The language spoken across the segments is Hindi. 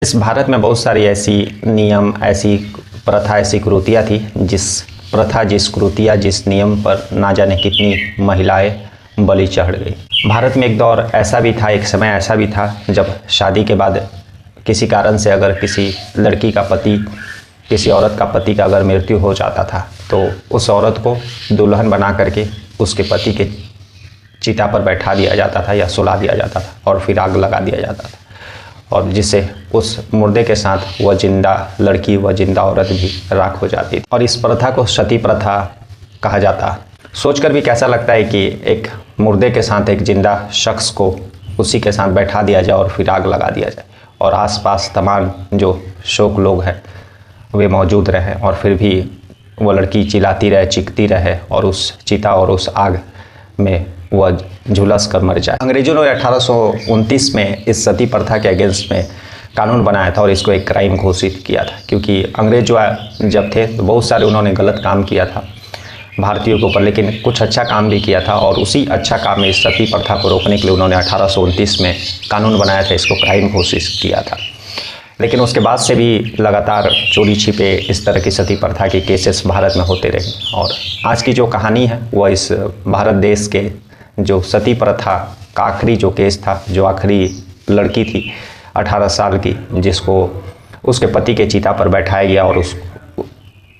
इस भारत में बहुत सारी ऐसी नियम, ऐसी प्रथा, ऐसी कुरीतियाँ थी जिस कुरीतियाँ, जिस नियम पर ना जाने कितनी महिलाएं बलि चढ़ गई। भारत में एक दौर ऐसा भी था, एक समय ऐसा भी था जब शादी के बाद किसी कारण से अगर किसी लड़की का पति, किसी औरत का पति का अगर मृत्यु हो जाता था तो उस औरत को दुल्हन बना करके उसके पति के चिता पर बैठा दिया जाता था या सुला दिया जाता था और फिर आग लगा दिया जाता था, और जिससे उस मुर्दे के साथ वह जिंदा लड़की, वह जिंदा औरत भी राख हो जाती थी। और इस प्रथा को सती प्रथा कहा जाता। सोचकर भी कैसा लगता है कि एक मुर्दे के साथ एक जिंदा शख्स को उसी के साथ बैठा दिया जाए और फिर आग लगा दिया जाए, और आसपास तमाम जो शोक लोग हैं वे मौजूद रहे और फिर भी वो लड़की चिल्लाती रहे, चीखती रहे और उस चिता और उस आग में वह झुलस कर मर जाए। अंग्रेजों ने 1829 में इस सती प्रथा के अगेंस्ट में कानून बनाया था और इसको एक क्राइम घोषित किया था, क्योंकि अंग्रेज जो जब थे तो बहुत सारे उन्होंने गलत काम किया था भारतीयों के ऊपर, लेकिन कुछ अच्छा काम भी किया था, और उसी अच्छा काम में इस सती प्रथा को रोकने के लिए उन्होंने 1829 में कानून बनाया था, इसको क्राइम घोषित किया था। लेकिन उसके बाद से भी लगातार चोरी छिपे इस तरह की सती प्रथा के केसेस भारत में होते रहे। और आज की जो कहानी है वह इस भारत देश के जो सती प्रथा का आखिरी जो केस था, जो आखिरी लड़की थी 18 साल की, जिसको उसके पति के चिता पर बैठाया गया और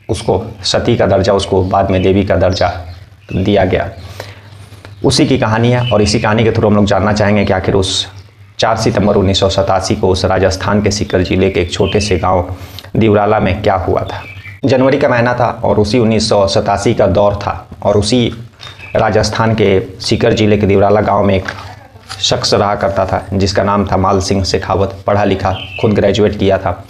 उसको सती का दर्जा, उसको बाद में देवी का दर्जा दिया गया, उसी की कहानी है। और इसी कहानी के थ्रू हम लोग जानना चाहेंगे कि आखिर उस 4 सितंबर 1987 को उस राजस्थान के सीकर जिले के एक छोटे से गांव दिवराला में क्या हुआ था। जनवरी का महीना था और उसी 1987 का दौर था, और उसी राजस्थान के सीकर जिले के दिवराला गांव में एक शख्स रहा करता था जिसका नाम था माल सिंह शेखावत। पढ़ा लिखा, खुद ग्रेजुएट किया था,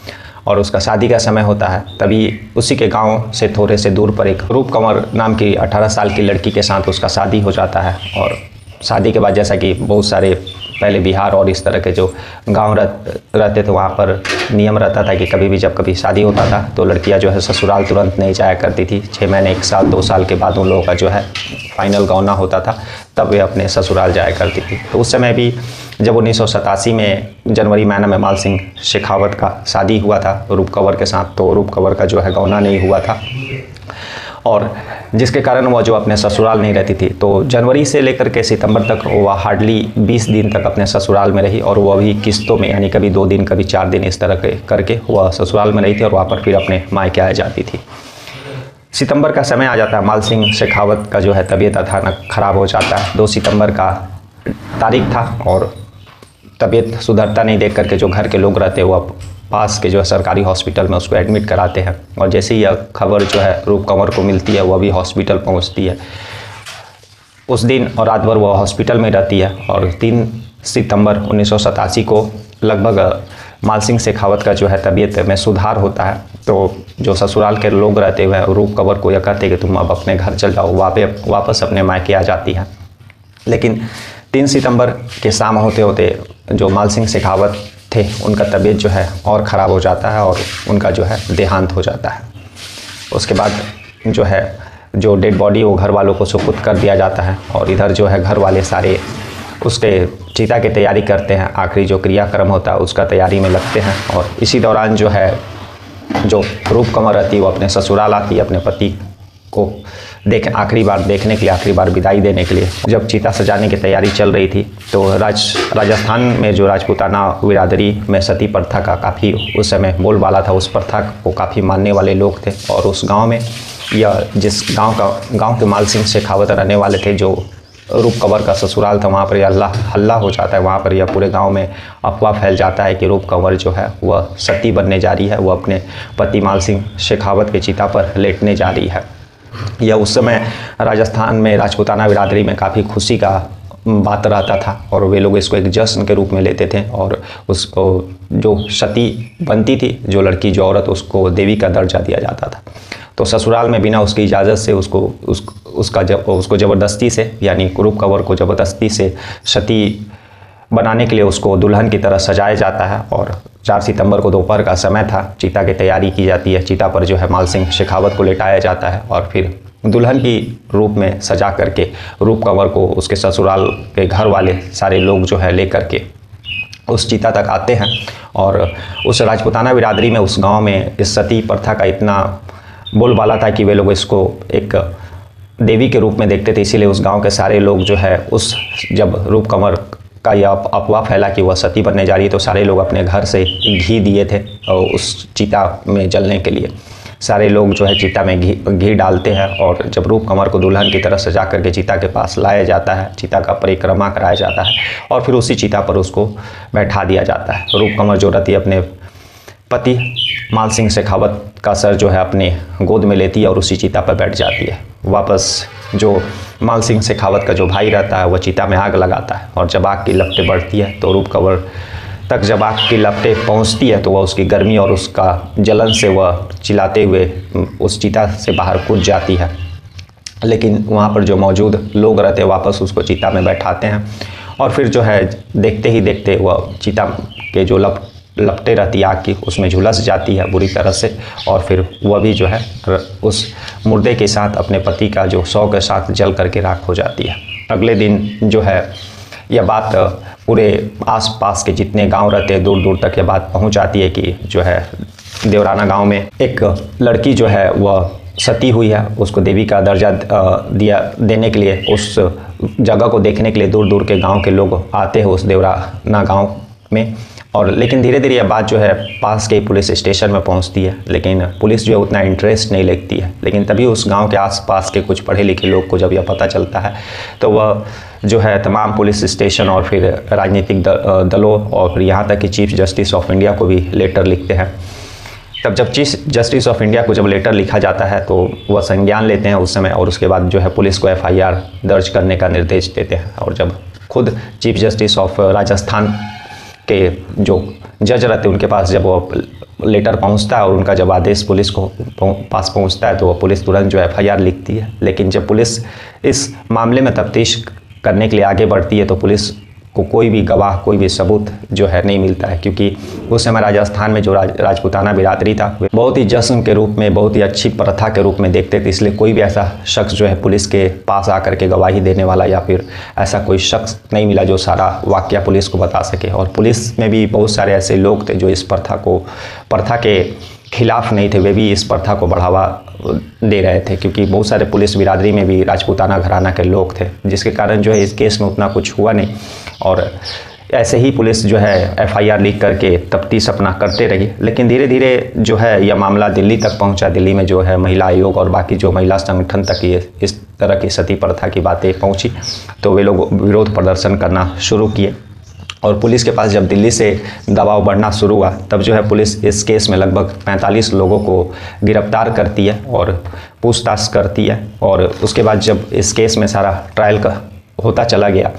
और उसका शादी का समय होता है। तभी उसी के गांव से थोड़े से दूर पर एक रूप कंवर नाम की 18 साल की लड़की के साथ उसका शादी हो जाता है। और शादी के बाद, जैसा कि बहुत सारे पहले बिहार और इस तरह के जो गांव रहते थे, वहाँ पर नियम रहता था कि कभी भी जब कभी शादी होता था तो लड़कियां जो है ससुराल तुरंत नहीं जाया करती थी। 6 महीने, 1 साल, 2 साल के बाद उन लोगों का जो है फाइनल गौना होता था, तब वे अपने ससुराल जाया करती थी। तो उस समय भी जब 1987 में जनवरी महीना में माल सिंह शेखावत का शादी हुआ था रूप कंवर के साथ, तो रूप कंवर का जो है गौना नहीं हुआ था, और जिसके कारण वह जो अपने ससुराल नहीं रहती थी। तो जनवरी से लेकर के सितंबर तक वह हार्डली 20 दिन तक अपने ससुराल में रही, और वह भी किस्तों में, यानी कभी 2 दिन, कभी 4 दिन, इस तरह के करके वह ससुराल में रही थी और वहाँ पर फिर अपने मायके आ जाती थी। सितंबर का समय आ जाता है, माल सिंह शेखावत का जो है तबीयत अचानक ख़राब हो जाता है। 2 सितंबर का तारीख था और तबीयत सुधरता नहीं देख करके जो घर के लोग रहते हैं वह पास के जो है सरकारी हॉस्पिटल में उसको एडमिट कराते हैं, और जैसे ही यह खबर जो है रूप कंवर को मिलती है वह भी हॉस्पिटल पहुंचती है। उस दिन और रात भर वह हॉस्पिटल में रहती है, और 3 सितंबर 1987 को लगभग माल सिंह शेखावत का जो है तबीयत में सुधार होता है। तो जो ससुराल के लोग रहते हुए रूप कंवर को यह कहते कि तुम अब अपने घर चल जाओ, वापस अपने मायके आ जाती है। लेकिन 3 सितंबर के शाम होते होते जो माल सिंह शेखावत थे उनका तबीयत जो है और ख़राब हो जाता है और उनका जो है देहांत हो जाता है। उसके बाद जो है जो डेड बॉडी वो घर वालों को सुपुर्द कर दिया जाता है, और इधर जो है घर वाले सारे उसके चिता की तैयारी करते हैं। आखिरी जो क्रियाक्रम होता है उसका तैयारी में लगते हैं, और इसी दौरान जो है जो रूप कंवर रहती है वो अपने ससुराल आती है अपने पति को आखिरी बार देखने के लिए, आखिरी बार विदाई देने के लिए। जब चिता सजाने की तैयारी चल रही थी तो राजस्थान में जो राजपूताना बिरादरी में सती प्रथा का काफ़ी उस समय बोलबाला था, उस प्रथा को काफ़ी मानने वाले लोग थे। और उस गांव में या जिस गांव के माल सिंह शेखावत रहने वाले थे, जो रूप कंवर का ससुराल था, वहाँ पर यह हल्ला हो जाता है। वहाँ पर यह पूरे गांव में अफवाह फैल जाता है कि रूप कंवर जो है वह सती बनने जा रही है, वह अपने पति माल सिंह शेखावत के चिता पर लेटने जा रही है। यह उस समय राजस्थान में राजपूताना बिरादरी में काफ़ी खुशी का बात रहता था, और वे लोग इसको एक जश्न के रूप में लेते थे, और उसको जो सती बनती थी, जो लड़की, जो औरत, उसको देवी का दर्जा दिया जाता था। तो ससुराल में बिना उसकी इजाज़त से उसको ज़बरदस्ती से, यानी रूप कंवर को ज़बरदस्ती से सती बनाने के लिए उसको दुल्हन की तरह सजाया जाता है। और 4 सितंबर को दोपहर का समय था, चिता की तैयारी की जाती है। चिता पर जो है माल सिंह शेखावत को लेटाया जाता है, और फिर दुल्हन की रूप में सजा करके रूप कंवर को उसके ससुराल के घर वाले सारे लोग जो है ले करके उस चीता तक आते हैं। और उस राजपूताना बिरादरी में, उस गांव में इस सती प्रथा का इतना बोलबाला था कि वे लोग इसको एक देवी के रूप में देखते थे। इसीलिए उस गांव के सारे लोग जो है, उस जब रूप कंवर का यह अफवाह फैला कि वह सती बनने जा रही है, तो सारे लोग अपने घर से घी दिए थे और उस चीता में जलने के लिए। सारे लोग जो है चिता में घी डालते हैं, और जब रूप कंवर को दुल्हन की तरह सजा करके चिता के पास लाया जाता है, चिता का परिक्रमा कराया जाता है और फिर उसी चिता पर उसको बैठा दिया जाता है। रूप कंवर जो रहती है अपने पति माल सिंह शेखावत का सर जो है अपने गोद में लेती है और उसी चिता पर बैठ जाती है। वापस जो माल सिंह शेखावत का जो भाई रहता है वह चिता में आग लगाता है, और जब आग की लपटें बढ़ती है तो रूप कंवर तक जब आग की लपटें पहुंचती है तो वह उसकी गर्मी और उसका जलन से वह चिल्लाते हुए उस चिता से बाहर कूद जाती है। लेकिन वहाँ पर जो मौजूद लोग रहते हैं वापस उसको चिता में बैठाते हैं, और फिर जो है देखते ही देखते वह चिता के जो लपटें रहती है आग की, उसमें झुलस जाती है बुरी तरह से, और फिर वह भी जो है उस मुर्दे के साथ अपने पति का जो शव के साथ जल करके राख हो जाती है। अगले दिन जो है यह बात पूरे आसपास के जितने गांव रहते हैं दूर दूर तक यह बात पहुंच जाती है कि जो है देवराना गांव में एक लड़की जो है वह सती हुई है। उसको देवी का दर्जा देने के लिए, उस जगह को देखने के लिए दूर दूर के गांव के लोग आते हैं उस देवराना गांव में। और लेकिन धीरे धीरे यह बात जो है पास के पुलिस स्टेशन में पहुंचती है, लेकिन पुलिस जो है उतना इंटरेस्ट नहीं लेती है। लेकिन तभी उस गांव के आसपास के कुछ पढ़े लिखे लोग को जब यह पता चलता है तो वह जो है तमाम पुलिस स्टेशन और फिर राजनीतिक दलों और फिर यहाँ तक कि चीफ जस्टिस ऑफ इंडिया को भी लेटर लिखते हैं। तब जब चीफ जस्टिस ऑफ इंडिया को जब लेटर लिखा जाता है तो वह संज्ञान लेते हैं उस समय, और उसके बाद जो है पुलिस को FIR दर्ज करने का निर्देश देते हैं। और जब खुद चीफ जस्टिस ऑफ राजस्थान के जो जज रहते हैं उनके पास जब वो लेटर पहुंचता है और उनका जब आदेश पुलिस को पास पहुंचता है तो वो पुलिस तुरंत जो FIR लिखती है। लेकिन जब पुलिस इस मामले में तफ्तीश करने के लिए आगे बढ़ती है तो पुलिस को कोई भी गवाह, कोई भी सबूत जो है नहीं मिलता है, क्योंकि उस समय राजस्थान में जो राजपूताना बिरादरी था बहुत ही जश्न के रूप में, बहुत ही अच्छी प्रथा के रूप में देखते थे। इसलिए कोई भी ऐसा शख्स जो है पुलिस के पास आकर के गवाही देने वाला या फिर ऐसा कोई शख्स नहीं मिला जो सारा वाकया पुलिस को बता सके। और पुलिस में भी बहुत सारे ऐसे लोग थे जो इस प्रथा के खिलाफ नहीं थे, वे भी इस प्रथा को बढ़ावा दे रहे थे, क्योंकि बहुत सारे पुलिस बिरादरी में भी राजपूताना घराना के लोग थे, जिसके कारण जो है इस केस में उतना कुछ हुआ नहीं। और ऐसे ही पुलिस जो है FIR लिख करके तफ्तीश अपना करते रही। लेकिन धीरे धीरे जो है यह मामला दिल्ली तक पहुंचा। दिल्ली में जो है महिला आयोग और बाकी जो महिला संगठन तक ये इस तरह की सती प्रथा की बातें पहुंची तो वे लोग विरोध प्रदर्शन करना शुरू किए। और पुलिस के पास जब दिल्ली से दबाव बढ़ना शुरू हुआ तब जो है पुलिस इस केस में लगभग 45 लोगों को गिरफ्तार करती है और पूछताछ करती है। और उसके बाद जब इस केस में सारा ट्रायल का होता चला गया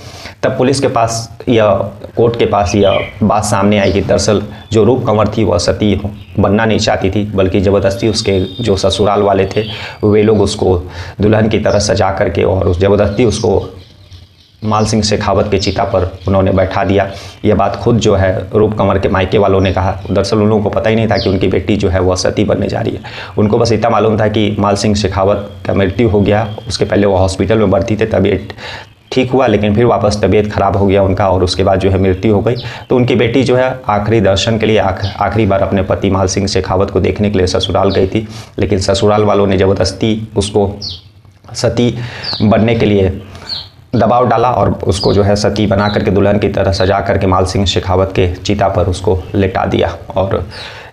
तब पुलिस के पास या कोर्ट के पास यह बात सामने आई कि दरअसल जो रूप कंवर थी वह सती बनना नहीं चाहती थी, बल्कि ज़बरदस्ती उसके जो ससुराल वाले थे वे लोग उसको दुल्हन की तरह सजा करके और उस ज़बरदस्ती उसको माल सिंह शेखावत के चिता पर उन्होंने बैठा दिया। यह बात खुद जो है रूप कंवर के मायके वालों ने कहा। दरअसल उन लोगों को पता ही नहीं था कि उनकी बेटी जो है वह सती बनने जा रही है। उनको बस इतना मालूम था कि माल सिंह शेखावत का मृत्यु हो गया, उसके पहले वो हॉस्पिटल में भर्ती थे, तबीयत ठीक हुआ लेकिन फिर वापस तबीयत ख़राब हो गया उनका और उसके बाद जो है मृत्यु हो गई। तो उनकी बेटी जो है आखिरी दर्शन के लिए आखिरी बार अपने पति माल सिंह शेखावत को देखने के लिए ससुराल गई थी, लेकिन ससुराल वालों ने ज़बरदस्ती उसको सती बनने के लिए दबाव डाला और उसको जो है सती बना करके दुल्हन की तरह सजा करके माल सिंह शेखावत के चिता पर उसको लिटा दिया। और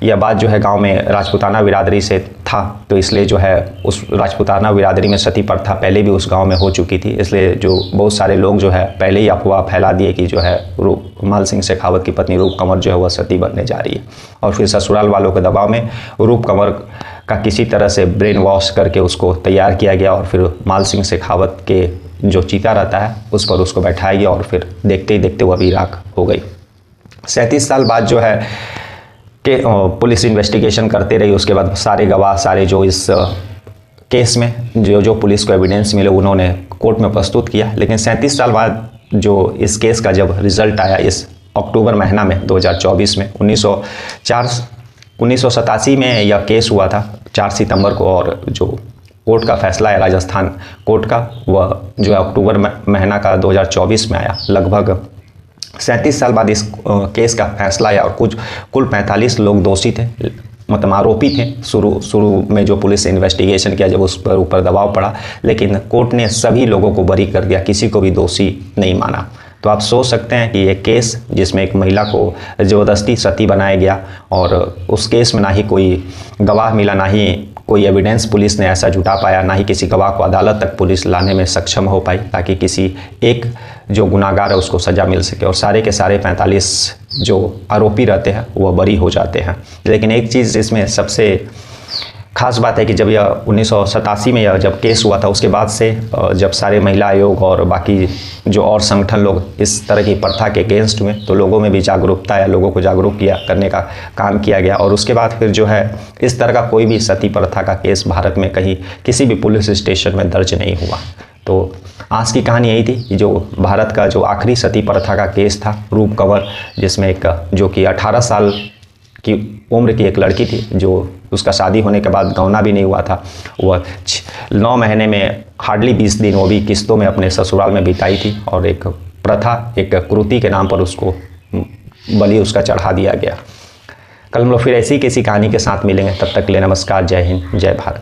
यह बात जो है गांव में राजपूताना बिरादरी से था, तो इसलिए जो है उस राजपूताना बिरादरी में सती प्रथा पहले भी उस गांव में हो चुकी थी। इसलिए जो बहुत सारे लोग जो है पहले ही अफवाह फैला दिए कि जो है माल सिंह शेखावत की पत्नी रूप कंवर जो है वह सती बनने जा रही है। और फिर ससुराल वालों के दबाव में रूप कंवर का किसी तरह से ब्रेन वॉश करके उसको तैयार किया गया और फिर माल सिंह शेखावत के जो चीता रहता है उस पर उसको बैठाया गया और फिर देखते ही देखते वह भी राख हो गई। 37 साल बाद जो है कि पुलिस इन्वेस्टिगेशन करते रही। उसके बाद सारे गवाह, सारे जो इस केस में जो पुलिस को एविडेंस मिले उन्होंने कोर्ट में प्रस्तुत किया। लेकिन 37 साल बाद जो इस केस का जब रिजल्ट आया इस अक्टूबर महीना में 2024 में 1987 में यह केस हुआ था 4 सितंबर को, और जो कोर्ट का फैसला है राजस्थान कोर्ट का वह जो है अक्टूबर महीना का 2024 में आया। लगभग 37 साल बाद इस केस का फैसला आया और कुल 45 लोग दोषी थे, मतलब आरोपी थे। शुरू में जो पुलिस ने इन्वेस्टिगेशन किया, जब उस पर ऊपर दबाव पड़ा, लेकिन कोर्ट ने सभी लोगों को बरी कर दिया, किसी को भी दोषी नहीं माना। तो आप सोच सकते हैं कि ये केस जिसमें एक महिला को ज़बरदस्ती सती बनाया गया और उस केस में ना ही कोई गवाह मिला, ना ही कोई एविडेंस पुलिस ने ऐसा जुटा पाया, ना ही किसी गवाह को अदालत तक पुलिस लाने में सक्षम हो पाई ताकि किसी एक जो गुनाहगार है उसको सज़ा मिल सके, और सारे के सारे 45 जो आरोपी रहते हैं वो बरी हो जाते हैं। लेकिन एक चीज़ इसमें सबसे खास बात है कि जब यह 1987 में यह जब केस हुआ था, उसके बाद से जब सारे महिला आयोग और बाकी जो और संगठन लोग इस तरह की प्रथा के अगेंस्ट हुए, तो लोगों में भी जागरूकता या लोगों को जागरूक करने का काम किया गया। और उसके बाद फिर जो है इस तरह का कोई भी सती प्रथा का केस भारत में कहीं किसी भी पुलिस स्टेशन में दर्ज नहीं हुआ। तो आज की कहानी यही थी कि जो भारत का जो आखिरी सती प्रथा का केस था, रूप कंवर, जिसमें एक जो कि 18 साल की उम्र की एक लड़की थी, जो उसका शादी होने के बाद गौना भी नहीं हुआ था, वह 9 महीने में हार्डली 20 दिन वो भी किस्तों में अपने ससुराल में बिताई थी, और एक प्रथा, एक कुरीति के नाम पर उसको बलि उसका चढ़ा दिया गया। कल हम लोग फिर ऐसी किसी कहानी के साथ मिलेंगे, तब तक के लिए नमस्कार, जय हिंद, जय भारत।